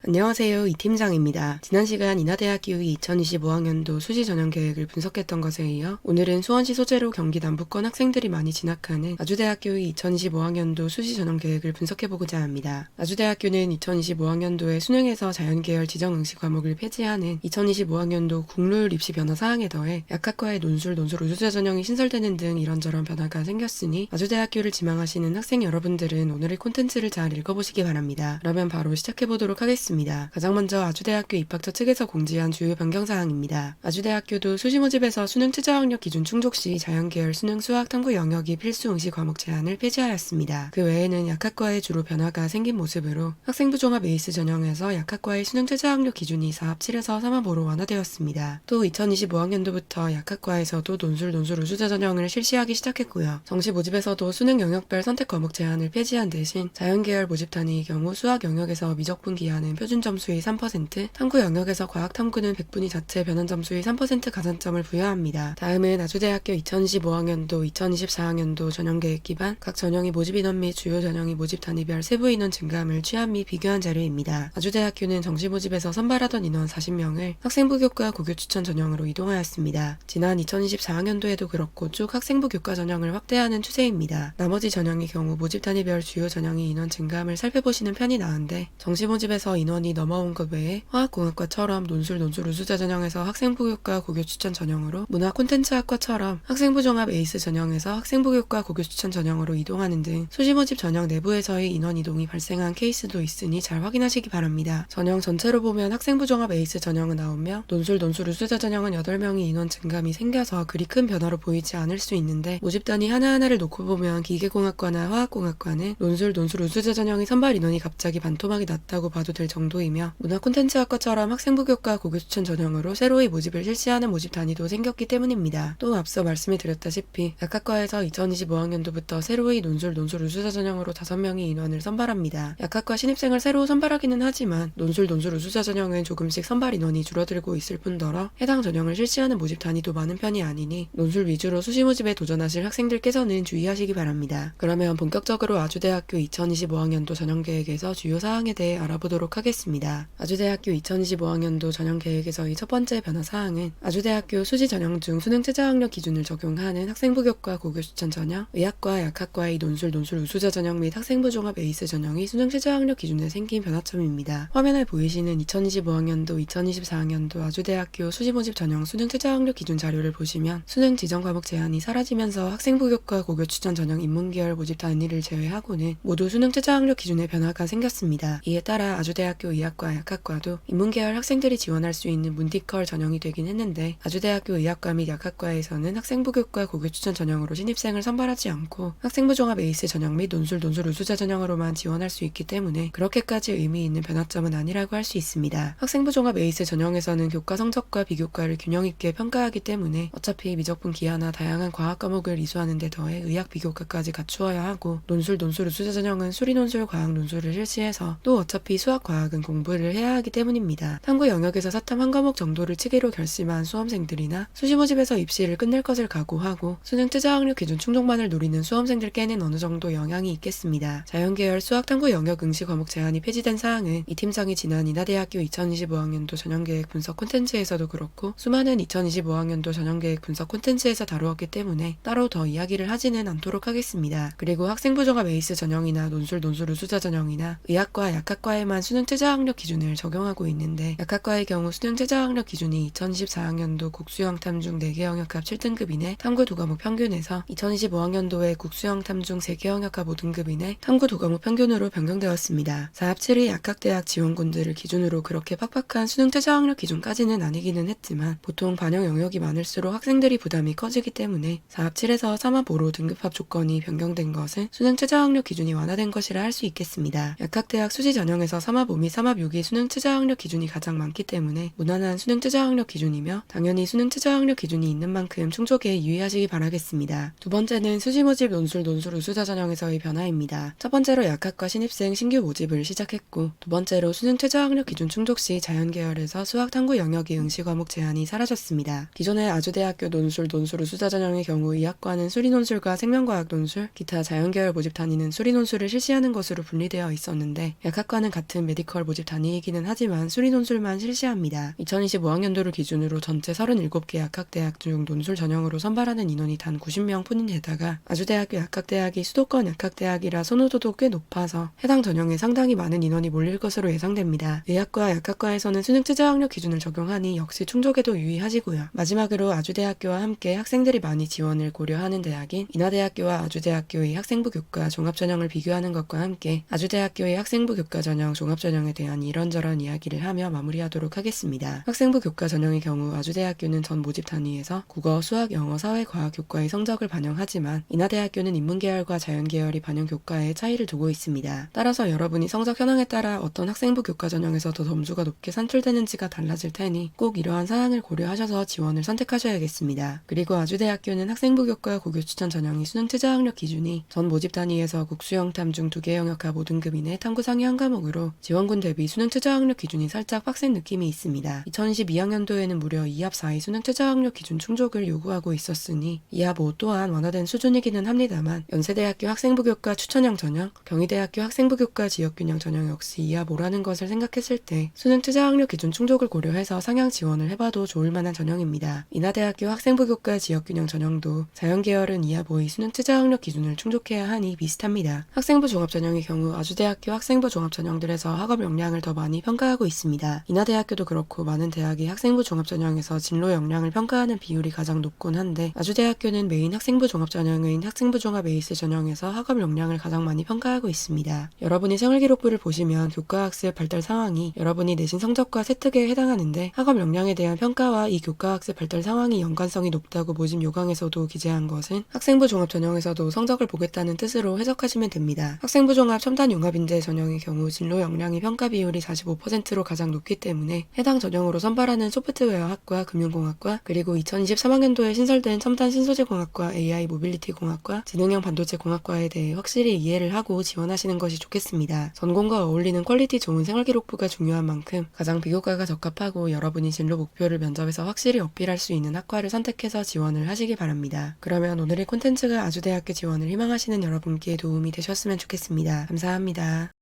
안녕하세요. 이 팀장입니다. 지난 시간 인하대학교의 2025학년도 수시 전형 계획을 분석했던 것에 이어 오늘은 수원시 소재로 경기 남부권 학생들이 많이 진학하는 아주대학교의 2025학년도 수시 전형 계획을 분석해보고자 합니다. 아주대학교는 2025학년도에 수능에서 자연계열 지정 응시 과목을 폐지하는 2025학년도 국룰 입시 변화 사항에 더해 약학과의 논술 우수자 전형이 신설되는 등 이런저런 변화가 생겼으니 아주대학교를 지망하시는 학생 여러분들은 오늘의 콘텐츠를 잘 읽어보시기 바랍니다. 그러면 바로 시작해보도록 하겠습니다. 가장 먼저 아주대학교 입학처 측에서 공지한 주요 변경사항입니다. 아주대학교도 수시 모집에서 수능 최저학력 기준 충족 시 자연계열 수능 수학 탐구 영역이 필수 응시 과목 제한을 폐지하였습니다. 그 외에는 약학과의 주로 변화가 생긴 모습으로 학생부 종합 에이스 전형에서 약학과의 수능 최저학력 기준이 4합 7에서 3합 5로 완화되었습니다. 또 2025학년도부터 약학과에서도 논술 우수자 전형을 실시하기 시작했고요. 정시 모집에서도 수능 영역별 선택 과목 제한을 폐지한 대신 자연계열 모집 단위의 경우 수학 영역에서 미적분 기하는 표준 점수의 3%, 탐구 영역에서 과학 탐구는 100분위 자체 변환 점수의 3% 가산점을 부여합니다. 다음은 아주대학교 2025학년도, 2024학년도 전형계획 기반 각 전형의 모집 인원 및 주요 전형의 모집 단위별 세부 인원 증감을 취합 및 비교한 자료입니다. 아주대학교는 정시 모집에서 선발하던 인원 40명을 학생부 교과 고교 추천 전형으로 이동하였습니다. 지난 2024학년도에도 그렇고 쭉 학생부 교과 전형을 확대하는 추세입니다. 나머지 전형의 경우 모집 단위별 주요 전형의 인원 증감을 살펴보시는 편이 나은데 정시 모집에서 인원이 넘어온 것 외에 화학공학과처럼 논술 우수자 전형에서 학생부 교과 고교 추천 전형으로 문화 콘텐츠학과처럼 학생부 종합 에이스 전형에서 학생부 교과 고교 추천 전형으로 이동하는 등 수시 모집 전형 내부에서의 인원 이동이 발생한 케이스도 있으니 잘 확인하시기 바랍니다. 전형 전체로 보면 학생부 종합 에이스 전형은 9명, 논술 우수자 전형은 8명의 인원 증감이 생겨서 그리 큰 변화로 보이지 않을 수 있는데 모집 단위 하나하나를 놓고 보면 기계공학과나 화학공학과는 논술 우수자 전형의 선발 인원이 갑자기 반토막이 났다고 봐도 될 정도이며 문화 콘텐츠학과처럼 학생부 교과 고교 추천 전형으로 새로이 모집을 실시하는 모집 단위도 생겼기 때문입니다. 또 앞서 말씀드렸다시피 약학과에서 2025학년도부터 새로이 논술 우수자 전형으로 5명의 인원을 선발합니다. 약학과 신입생을 새로 선발하기는 하지만 논술 우수자 전형은 조금씩 선발 인원이 줄어들고 있을 뿐더러 해당 전형을 실시하는 모집 단위도 많은 편이 아니니 논술 위주로 수시 모집에 도전하실 학생들께서는 주의하시기 바랍니다. 그러면 본격적으로 아주대학교 2025학년도 전형계획에서 주요 사항에 대해 알아보도록 하겠습니다. 아주대학교 2025학년도 전형계획에서의 첫 번째 변화사항은 아주대학교 수시 전형 중 수능 최저학력 기준을 적용하는 학생부 교과 고교 추천 전형, 의학과 약학과의 논술 우수자 전형 및 학생부 종합 에이스 전형이 수능 최저학력 기준에 생긴 변화점입니다. 화면에 보이시는 2025학년도, 2024학년도 아주대학교 수시 모집 전형 수능 최저학력 기준 자료를 보시면 수능 지정 과목 제한이 사라지면서 학생부 교과 고교 추천 전형 인문계열 모집 단위를 제외하고는 모두 수능 최저학력 기준에 변화가 생겼습니다. 이에 따라 아주대학교 의학과 약학과도 인문계열 학생들이 지원할 수 있는 문디컬 전형이 되긴 했는데 아주대학교 의학과 및 약학과에서는 학생부 교과 고교 추천 전형으로 신입생을 선발하지 않고 학생부 종합 에이스 전형 및 논술 우수자 전형으로만 지원할 수 있기 때문에 그렇게까지 의미 있는 변화점은 아니라고 할 수 있습니다. 학생부 종합 에이스 전형에서는 교과 성적과 비교과를 균형 있게 평가하기 때문에 어차피 미적분 기하나 다양한 과학 과목을 이수하는 데 더해 의학 비교과까지 갖추어야 하고 논술 우수자 전형은 수리 논술 과학 논술을 실시해서 또 어차피 수학 과학은 공부를 해야 하기 때문입니다. 탐구 영역에서 사탐 한 과목 정도를 치기로 결심한 수험생들이나 수시 모집에서 입시를 끝낼 것을 각오하고 수능 최저학력 기준 충족만을 노리는 수험생들께는 어느 정도 영향이 있겠습니다. 자연계열 수학 탐구 영역 응시 과목 제한이 폐지된 사항은 이 팀장이 지난 인하대학교 2025학년도 전형계획 분석 콘텐츠에서도 그렇고 수많은 2025학년도 전형계획 분석 콘텐츠에서 다루었기 때문에 따로 더 이야기를 하지는 않도록 하겠습니다. 그리고 학생부 종합 에이스 전형이나 논술 우수자 전형이나 의학과 약학과에만 수능 최저학력 기준을 적용하고 있는데 약학과의 경우 수능 최저학력 기준이 2024학년도 국수형 탐 중 4개 영역합 7등급 이내 탐구 2과목 평균에서 2025학년도에 국수형 탐 중 3개 영역합 5등급 이내 탐구 2과목 평균으로 변경되었습니다. 4합 7의 약학대학 지원군들을 기준으로 그렇게 팍팍한 수능 최저학력 기준까지는 아니기는 했지만 보통 반영 영역이 많을수록 학생들이 부담이 커지기 때문에 4합 7에서 3합 5로 등급합 조건이 변경된 것은 수능 최저학력 기준이 완화된 것이라 할 수 있겠습니다. 약학대학 수시 전형에서 3합 5 및 3합 6이 수능 최저학력 기준이 가장 많기 때문에 무난한 수능 최저학력 기준이며 당연히 수능 최저학력 기준이 있는 만큼 충족에 유의하시기 바라겠습니다. 두 번째는 수시 모집 논술 우수자 전형에서의 변화입니다. 첫 번째로 약학과 신입생 신규 모집을 시작했고 두 번째로 수능 최저학력 기준 충족 시 자연계열에서 수학 탐구 영역의 응시 과목 제한이 사라졌습니다. 기존의 아주대학교 논술 우수자 전형의 경우 의학과는 수리 논술과 생명과학 논술, 기타 자연계열 모집 단위는 수리 논술을 실시하는 것으로 분리되어 있었는데 약학과는 같은 메디컬 메디컬 모집 단위이기는 하지만 수리 논술만 실시합니다. 2025학년도를 기준으로 전체 37개 약학대학 중 논술 전형으로 선발하는 인원이 단 90명 뿐인데다가 아주대학교 약학대학이 수도권 약학대학이라 선호도도 꽤 높아서 해당 전형에 상당히 많은 인원이 몰릴 것으로 예상됩니다. 의학과 약학과에서는 수능 최저학력 기준을 적용하니 역시 충족에도 유의하시고요. 마지막으로 아주대학교와 함께 학생들이 많이 지원을 고려하는 대학인 인하대학교와 아주대학교의 학생부 교과 종합전형을 비교하는 것과 함께 아주대학교의 학생부 교과 전형 종합전형에 대한 이런저런 이야기를 하며 마무리하도록 하겠습니다. 학생부 교과 전형의 경우 아주대학교는 전 모집 단위에서 국어, 수학, 영어, 사회, 과학 교과의 성적을 반영하지만 인하대학교는 인문계열과 자연계열이 반영 교과에 차이를 두고 있습니다. 따라서 여러분이 성적 현황에 따라 어떤 학생부 교과 전형에서 더 점수가 높게 산출되는지가 달라질 테니 꼭 이러한 사항을 고려하셔서 지원을 선택하셔야겠습니다. 그리고 아주대학교는 학생부 교과 고교 추천 전형이 수능 최저학력 기준이 전 모집 단위에서 국수영탐 중 2개 영역과 모든 급 이내 탐구 상위 한 과목으로 지원군 대비 수능 최저학력 기준이 살짝 빡센 느낌이 있습니다. 2022학년도에는 무려 2합 4의 수능 최저학력 기준 충족을 요구하고 있었으니 2합 5 또한 완화된 수준이기는 합니다만 연세대학교 학생부 교과 추천형 전형, 경희대학교 학생부 교과 지역균형 전형 역시 2합 5라는 것을 생각했을 때 수능 최저학력 기준 충족을 고려해서 상향 지원을 해봐도 좋을 만한 전형입니다. 인하대학교 학생부 교과 지역균형 전형도 자연계열은 2합 5의 수능 최저학력 기준을 충족해야 하니 비슷합니다. 학생부 종합전형의 경우 아주대학교 학생부 종합전형들에서 학업 역량을 더 많이 평가하고 있습니다. 인하대학교도 그렇고 많은 대학이 학생부 종합전형에서 진로 역량을 평가하는 비율이 가장 높곤 한데 아주대학교는 메인 학생부 종합전형인 학생부 종합 에이스 전형에서 학업 역량을 가장 많이 평가하고 있습니다. 여러분이 생활기록부를 보시면 교과학습 발달 상황이 여러분이 내신 성적과 세특에 해당하는데 학업 역량에 대한 평가와 이 교과학습 발달 상황이 연관성이 높다고 모집 요강에서도 기재한 것은 학생부 종합 전형에서도 성적을 보겠다는 뜻으로 해석하시면 됩니다. 학생부 종합 첨단 융합인재 전형의 경우 진로 역량의 평가 비율이 45%로 가장 높기 때문에 해당 전형으로 선발하는 소프트웨어학과 금융공학과 그리고 2023학년도에 신설된 첨단 신소재공학과 AI 모빌리티 공학과 지능형 반도체 공학과에 대해 확실히 이해를 하고 지원하시는 것이 좋겠습니다. 전공과 어울리는 퀄리티 좋은 생활기록부가 중요한 만큼 가장 비교과가 적합하고 여러분이 진로 목표를 면접에서 확실히 어필할 수 있는 학과를 선택해서 지원을 하시기 바랍니다. 그러면 오늘의 콘텐츠가 아주대학교 지원을 희망하시는 여러분께 도움이 되셨으면 좋겠습니다. 감사합니다.